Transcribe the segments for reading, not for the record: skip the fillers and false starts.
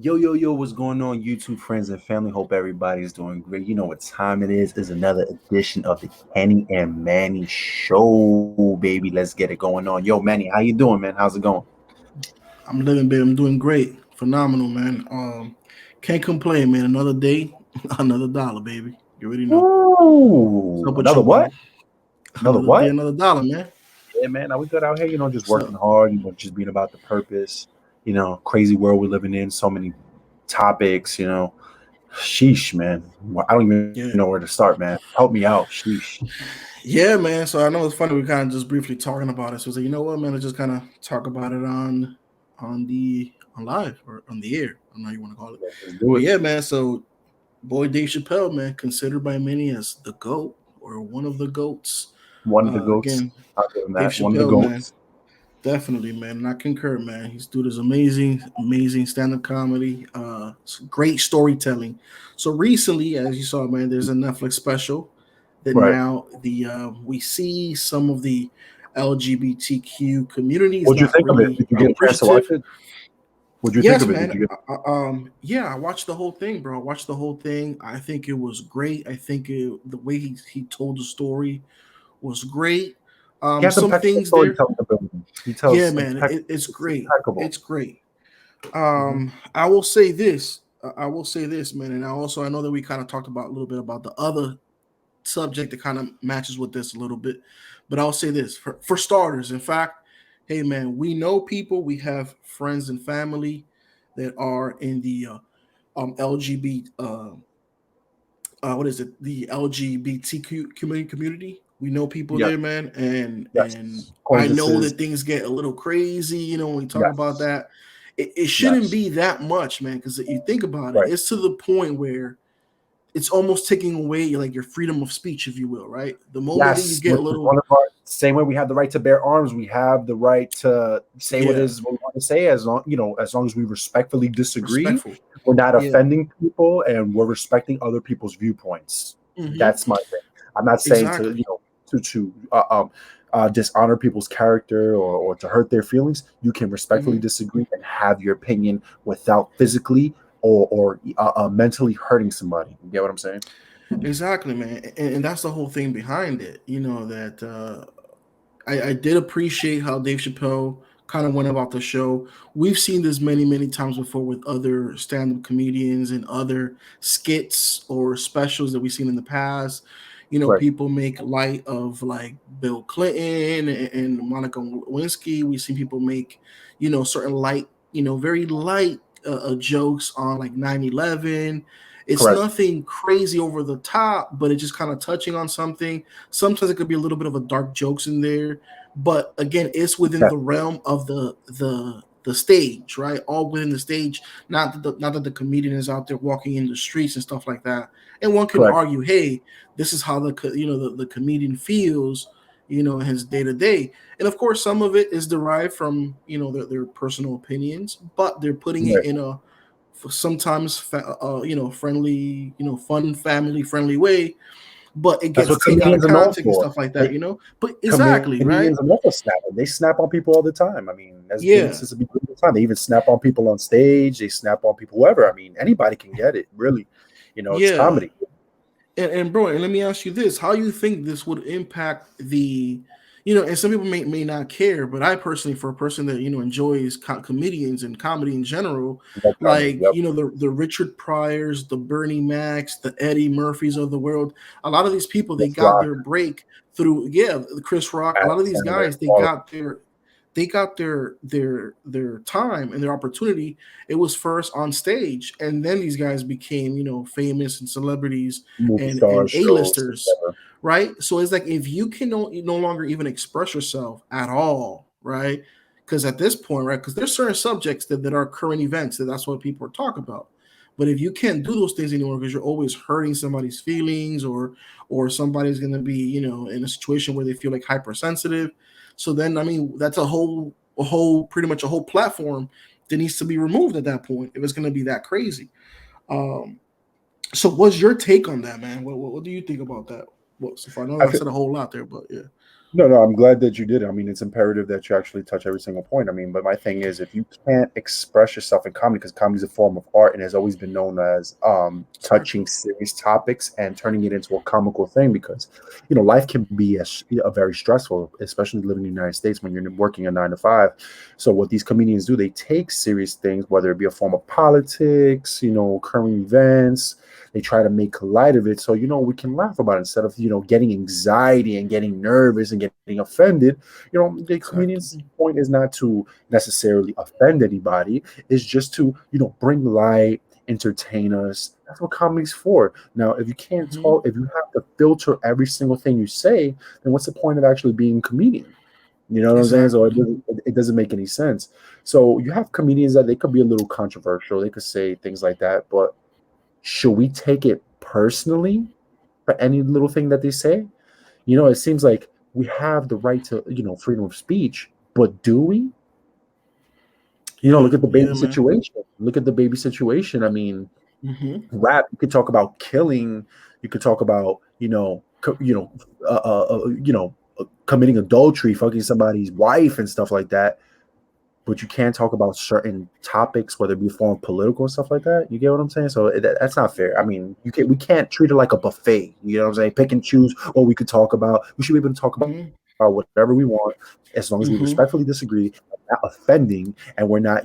Yo, what's going on, YouTube friends and family? Hope everybody's doing great. You know what time it is. It's another edition of the Kenny and Manny Show, baby. Let's get it going on. Yo, Manny, how you doing, man? How's it going? I'm living big. I'm doing great. Phenomenal, man. Can't complain, man. Another day, another dollar, baby. You already know. What's Ooh, up with another you, what? man? Another Another day, what? another dollar, man. Yeah, man. Now we good out here, just What's working up? hard, just being about the purpose, crazy world we're living in, so many topics. Sheesh, man. I don't even know where to Yeah. start, man. Help me out. Sheesh. Yeah, man. So I know it's funny. We kind of just briefly talking about it. So it's like, you know what, man? Let's just kind of talk about it on live or on the air. I don't know how you want to call it. Let's do But it. yeah, man. So boy, Dave Chappelle, man, considered by many as the GOAT or one of the GOATs. One of the goats. Again, I'll give him Dave that. One of the Chappelle, man. goats. Definitely, man. And I concur, man. He's dude is amazing stand-up comedy. Great storytelling. So recently, as you saw, man, there's a Netflix special that Right. now the we see some of the LGBTQ community is What'd you not think of it? really Did you get a chance to watch appreciative. it? What'd you think Yes, of it? Did man. you get? Yeah, I watched the whole thing, bro. I watched the whole thing. I think it was great. I think the way he told the story was great. He has Some impeccable things there. storytelling ability. He Yeah, tells man, impeccable. it's It's great. impeccable. It's great. Hmm. I will say this. I will say this, man, and I know that we kind of talked about a little bit about the other subject that kind of matches with this a little bit, but I'll say this for starters. In fact, hey, man, we know people. We have friends and family that are in the LGBT. What is it? The LGBTQ community. We know people Yes. there, man, and Yes. I know Acquaintances. that things get a little crazy. When we talk about Yes. that, it shouldn't Yes. be that much, man. Because you think about it, Right. it's to the point where it's almost taking away like your freedom of speech, if you will, right? The moment that you Yes. get a Which is little, one of our same way we have the right to bear arms. We have the right to say what yeah, is what we want to say, as long as we respectfully disagree, respectful, we're not yeah, offending people, and we're respecting other people's viewpoints. hmm, That's my thing. I'm not saying to exactly, dishonor people's character, or to hurt their feelings. You can respectfully hmm, disagree and have your opinion without physically or mentally hurting somebody. You get what I'm saying? exactly, man, and that's the whole thing behind it. That I did appreciate how Dave Chappelle kind of went about the show. We've seen this many times before with other stand-up comedians and other skits or specials that we've seen in the past. Right. People make light of like Bill Clinton and Monica Lewinsky. We've seen people make, certain light, very light jokes on like 9/11. It's Correct. nothing crazy over the top, but it's just kind of touching on something. Sometimes it could be a little bit of a dark jokes in there, but again, it's within Yeah. the realm of the stage, right? All within the stage. Not that the comedian is out there walking in the streets and stuff like that. And one can Correct. argue, hey, this is how the comedian feels, in his day to day. And of course, some of it is derived from their personal opinions, but they're putting it Right. in a sometimes friendly, fun, family friendly way, but it That's gets what taken out of comedians are known context and for. stuff like They, that. But exactly, right? comedians are known for snapping. They snap on people all the time. I mean, that's been Yeah, since the beginning of time. They even snap on people on stage. They snap on people, whoever. I mean, anybody can get it. Really, it's yeah. comedy. And bro, and let me ask you this: how you think this would impact the, and some people may not care, but I personally, for a person that enjoys comedians and comedy in general, That comedy. like Yep. the Richard Pryors, the Bernie Macs, the Eddie Murphys of the world, a lot of these people they Chris got Rock, their break through, yeah, the Chris Rock. A Adam lot of these Sandler, guys all of they got their time and their opportunity. It was first on stage, and then these guys became famous and celebrities them. Movie and stars, shows, A-listers, whatever. right? So it's like if you can no longer even express yourself at all, right? Because at this point, right? Because there's certain subjects that are current events that's what people are talking about. But if you can't do those things anymore because you're always hurting somebody's feelings, or somebody's gonna be in a situation where they feel like hypersensitive, so then I mean that's a whole pretty much a whole platform that needs to be removed at that point if it's gonna be that crazy. Um, so, what's your take on that, man? What do you think about that? Well, so far, I know I I feel, said a whole lot there, but yeah. No, I'm glad that you did it. I mean, it's imperative that you actually touch every single point. I mean, but my thing is, if you can't express yourself in comedy, because comedy is a form of art and has always been known as Exactly. touching serious topics and turning it into a comical thing, because life can be a very stressful, especially living in the United States when you're working a 9 to 5. So what these comedians do, they take serious things, whether it be a form of politics, current events. They try to make light of it so we can laugh about it instead of getting anxiety and getting nervous and getting offended. The comedian's Exactly. point is not to necessarily offend anybody. It's just to bring light, entertain us. That's what comedy's for. Now, if you can't Hmm. talk, if you have to filter every single thing you say, then what's the point of actually being a comedian? You know what I'm saying? So Exactly. it doesn't make any sense. So you have comedians that they could be a little controversial. They could say things like that, but should we take it personally for any little thing that they say? It seems like we have the right to, freedom of speech, but do we? Yeah. Look at the Yeah, baby man. situation. Look at the baby situation. I mean, Hmm. rap, you could talk about killing, you could talk about, committing adultery, fucking somebody's wife and stuff like that, but you can't talk about certain topics, whether it be form political and stuff like that. You get what I'm saying? So that's not fair. I mean, we can't treat it like a buffet. You know what I'm saying? Pick and choose what we could talk about. We should be able to talk about Hmm. whatever we want, as long as we Hmm. respectfully disagree, not offending, and we're not,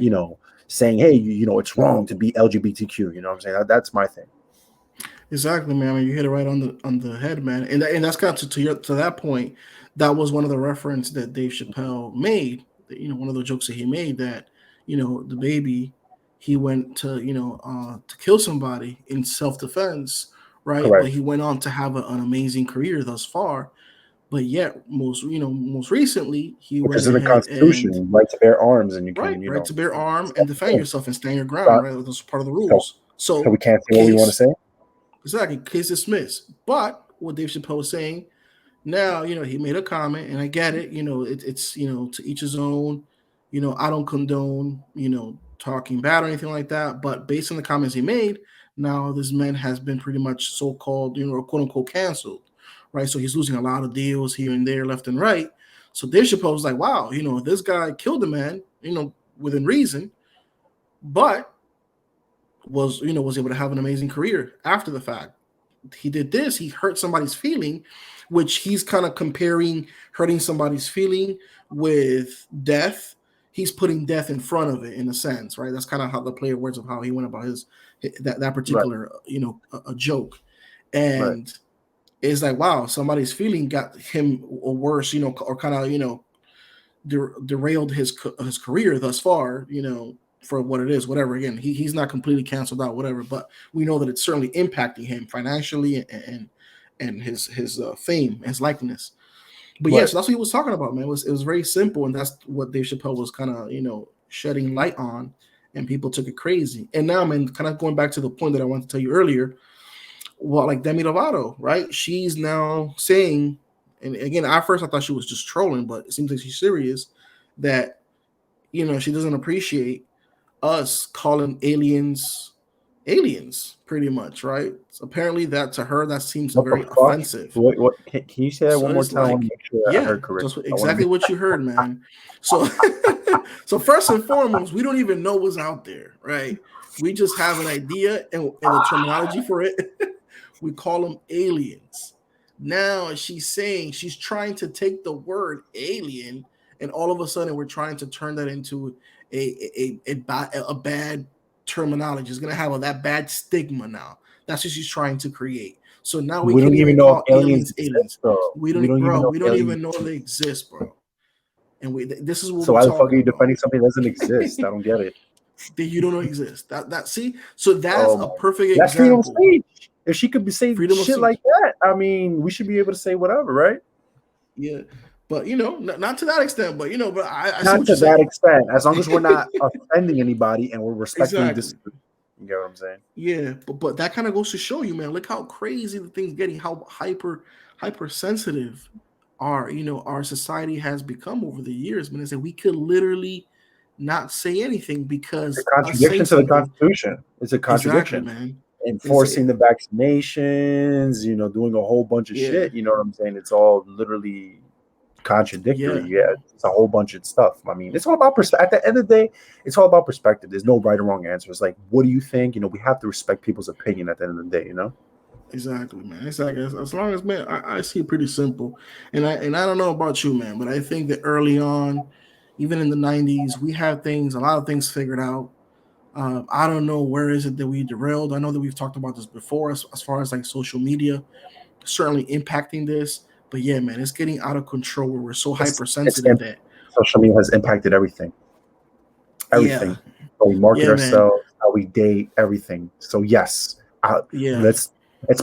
saying, hey, it's wrong to be LGBTQ. You know what I'm saying? That's my thing. Exactly, man. I mean, you hit it right on the head, man. And that's kind of to that point. That was one of the reference that Dave Chappelle made. One of the jokes that he made that the baby he went to kill somebody in self defense, right? But Correct. he went on to have an amazing career thus far. But yet, most recently, he Which went is in the ahead and Constitution, right to bear arms, and you can, right to bear arm and defend so, yourself and stand your ground, right? That's part of the so rules. we So, can't say what we want to case say. exactly, case dismissed. But what Dave Chappelle was saying now, he made a comment, and I get it. It's to each his own. I don't condone talking bad or anything like that. But based on the comments he made, now this man has been pretty much so called quote unquote canceled, right? So he's losing a lot of deals here and there, left and right. So Dave Chappelle was like, wow, this guy killed a man, within reason, but was able to have an amazing career after the fact. He did this, he hurt somebody's feeling, which he's kind of comparing hurting somebody's feeling with death. He's putting death in front of it in a sense, right? That's kind of how the player words of how he went about his that Right, particular a joke. right. And it's like, wow, somebody's feeling got him a worse, or kind of derailed his career thus far, for what it is, whatever. Again, he's not completely canceled out, whatever, but we know that it's certainly impacting him financially and his fame, his likeness. But yeah, Right. so that's what he was talking about, man. It was very simple, and that's what Dave Chappelle was kind of shedding light on, and people took it crazy. And now, man, kind of going back to the point that I wanted to tell you earlier, well, like Demi Lovato, right? She's now saying, and again, at first I thought she was just trolling, but it seems like she's serious that she doesn't appreciate us calling aliens, pretty much, right? So apparently, that to her that seems What the very fuck? offensive. What can you say that So one more it's time? I want to like, make sure I yeah, heard correctly. just I want to exactly be what you heard, man. So, so first and foremost, we don't even know what's out there, right? We just have an idea and the terminology for it. We call them aliens. Now she's saying she's trying to take the word alien, and all of a sudden we're trying to turn that into a bad terminology. It's gonna have that bad stigma now. That's what she's trying to create. So now we we can't don't even even know if call aliens aliens exist aliens. though. We We don't, don't even bro. know We if don't aliens even know if they exist. exist, bro. And this is what So we're why the fuck are talking you about. defending something that doesn't exist? I don't get it. That you don't know exist. That see. So that's Oh a my, perfect that's freedom of example. speech. If she could be say Freedom of shit speech. like that, I mean, we should be able to say whatever, right? Yeah, but not to that extent. But but I see Not what to you're that saying. extent. As long as we're not offending anybody and we're respectfully Exactly. disagree. You get what I'm saying? Yeah, but that kind of goes to show you, man. Look how crazy the thing's getting. How hypersensitive our society has become over the years. Man, I said we could literally not say anything It's a because us saying contradiction to the something. Constitution. It's a Exactly, contradiction. man. It's Enforcing the vaccinations, doing a whole bunch of yeah. shit. You know what I'm saying? It's all literally contradictory. Yeah, Yeah, it's a whole bunch of stuff. I mean, it's all about perspective. At the end of the day, it's all about perspective. There's no right or wrong answer. It's like, what do you think? We have to respect people's opinion at the end of the day. exactly, man. Exactly. As long as, man, I see it pretty simple. And I don't know about you, man, but I think that early on, even in the '90s, we had a lot of things figured out. I don't know where is it that we derailed. I know that we've talked about this before, as far as like social media certainly impacting this. But yeah, man, it's getting out of control where we're so It's hypersensitive that social media has impacted everything. yeah, Everything. How we market yeah, man, ourselves, how we date, everything. So yes, yeah. let's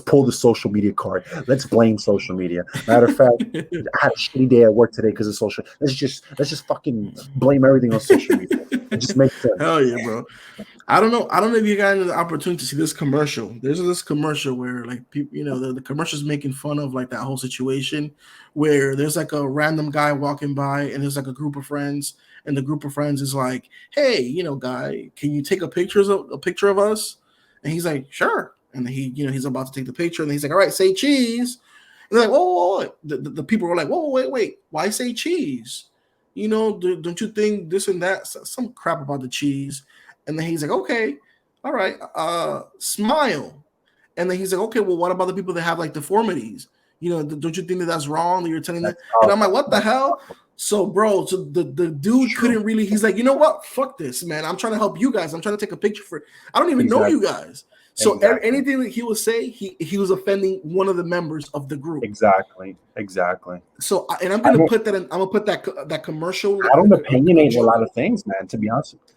pull the social media card. Let's blame social media. Matter of fact, I had a shitty day at work today because of social. Let's just fucking blame everything on social media. It just makes sense. Hell yeah, bro. I don't know. I don't know if you guys had the opportunity to see this commercial. There's this commercial where like people, the commercial's making fun of like that whole situation where there's like a random guy walking by and there's like a group of friends, and the group of friends is like, "Hey, guy, can you take a picture of us?" And he's like, "Sure." And he, he's about to take the picture, and he's like, "All right, say cheese." And they're like, "Whoa, whoa, whoa." The people were like, "Whoa, wait, why say cheese? Don't you think this and that? Some crap about the cheese." And then he's like, okay, all right, smile. And then he's like, okay, well, what about the people that have like deformities? Don't you think that that's wrong that you're telling them? That's And I'm powerful. like, what the That's hell? powerful. So, bro, so the It's dude true. couldn't really. He's like, you know what? Fuck this, man. I'm trying to help you guys. I'm trying to take a picture for. I don't even know you Exactly. guys. So Exactly. anything that he would say, he was offending one of the members of the group. Exactly. Exactly. So, and I'm I gonna don't put that in. I'm gonna put that commercial. I don't opinionate a lot of things, man.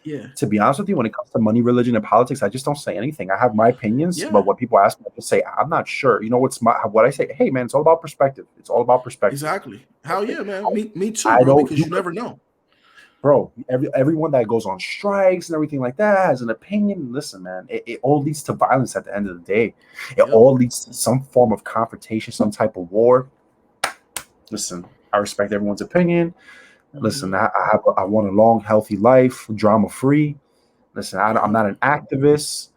Yeah, To be honest with you, when it comes to money, religion, and politics, I just don't say anything. I have my opinions, yeah. but when people ask me, I just say I'm not sure. What I say? Hey, man, it's all about perspective. It's all about perspective. Exactly. Hell yeah, man. Me too, I bro. don't, Because you, you never know. bro. Everyone that goes on strikes and everything like that has an opinion. Listen, man, it all leads to violence at the end of the day. It Yep. all leads to some form of confrontation, some type of war. Listen, I respect everyone's opinion. Mm-hmm. Listen, I want a long, healthy life, drama free. Listen, I'm Yep. not an activist.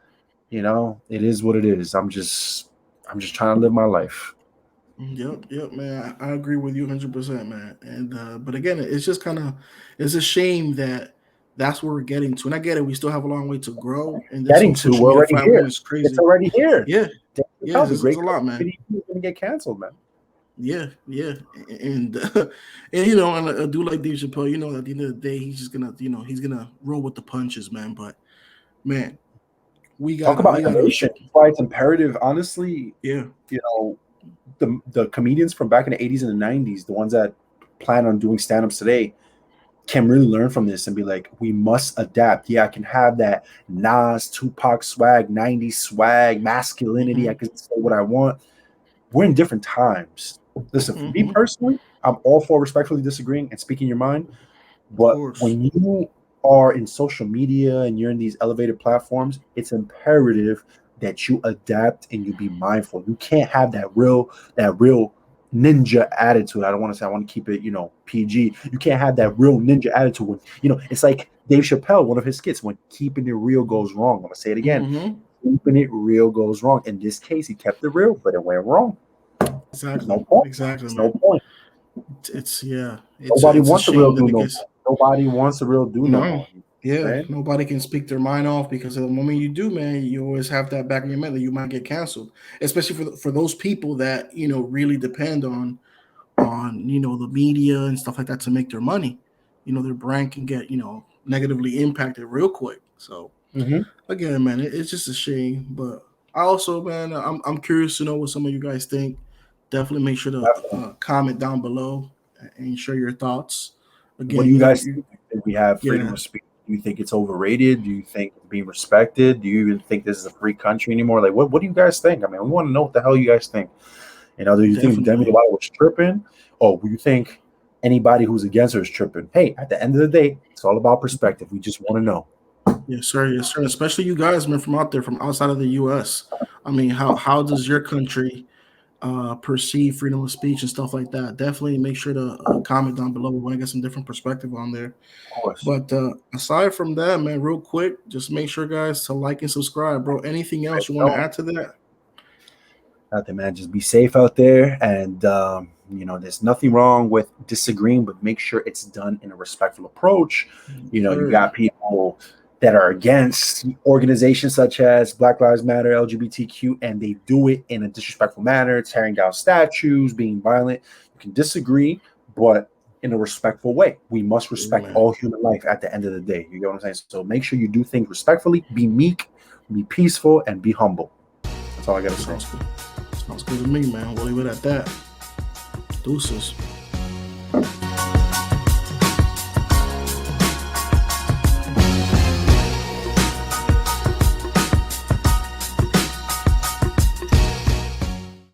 It is what it is. I'm just trying to live my life. Yep, man. I agree with you 100%, man. And but again, it's just kind of it's a shame that that's where we're getting to. And I get it, we still have a long way to grow. And this Getting whole to, social we're media already platform here. is It's crazy. already here. Yeah, Dave yeah, Chappelle, the it's great a lot, man. comedian, is going to get canceled, man. Yeah, and and and I do like Dave Chappelle. At the end of the day, he's just gonna he's gonna roll with the punches, man. But man, we Talk gotta about we gotta innovation. That's why it's imperative. Honestly, yeah. you know, the comedians from back in the 80s and the 90s, the ones that plan on doing stand-ups today, can really learn from this and be like, we must adapt. Yeah, I can have that Nas, Tupac swag, 90s swag, masculinity. I Mm-hmm, can say what I want. We're in different times. Listen, for me mm-hmm, personally, I'm all for respectfully disagreeing and speaking your mind. of But course. when you are in social media and you're in these elevated platforms, it's imperative that you adapt and you be mindful. You can't have that real ninja attitude. I don't want to say, I want to keep it, PG. You can't have that real ninja attitude when, it's like Dave Chappelle, one of his skits, when keeping it real goes wrong. I'm gonna say it again. Mm-hmm. Keeping it real goes wrong. In this case, he kept it real, but it went wrong. There's no Exactly, point. exactly, There's no man. point. It's yeah, Nobody it's a wants a real shame that do it no gets more. Nobody wants a real do no no. more. You know what I'm Yeah, saying? nobody can speak their mind off because the moment you do, man, you always have that back in your mind that you might get canceled, especially for those people that really depend on the media and stuff like that to make their money. Their brand can get negatively impacted real quick. So Mm-hmm. again, man, it's just a shame. But I also, man, I'm curious to know what some of you guys think. Definitely make sure to Definitely. comment down below and share your thoughts. What Again, do you guys think? Do you think we have freedom yeah, of speech? Do you think it's overrated? Do you think it's being respected? Do you even think this is a free country anymore? Like, what do you guys think? I mean, we want to know what the hell you guys think. Do you think Demi definitely. Lovato was tripping? Or do you think anybody who's against her is tripping? Hey, at the end of the day, it's all about perspective. We just want to know. Yes, sir. Yes, sir. Especially you guys, man, from out there, from outside of the U.S. I mean, how does your country perceive freedom of speech and stuff like that? Definitely make sure to comment down below. We want to get some different perspective on there. Of course. But aside from that, man, real quick, just make sure, guys, to like and subscribe, bro. Anything else you want to add to that? Nothing, man. Just be safe out there, and You know, there's nothing wrong with disagreeing, but make sure it's done in a respectful approach. You know, you got people that are against organizations such as Black Lives Matter, LGBTQ, and they do it in a disrespectful manner, tearing down statues, being violent. You can disagree, but in a respectful way. We must respect all human life at the end of the day. You get what I'm saying? So make sure you do things respectfully, be meek, be peaceful, and be humble. That's all I got to say. Sounds good to me, man. We'll leave it at that. Deuces.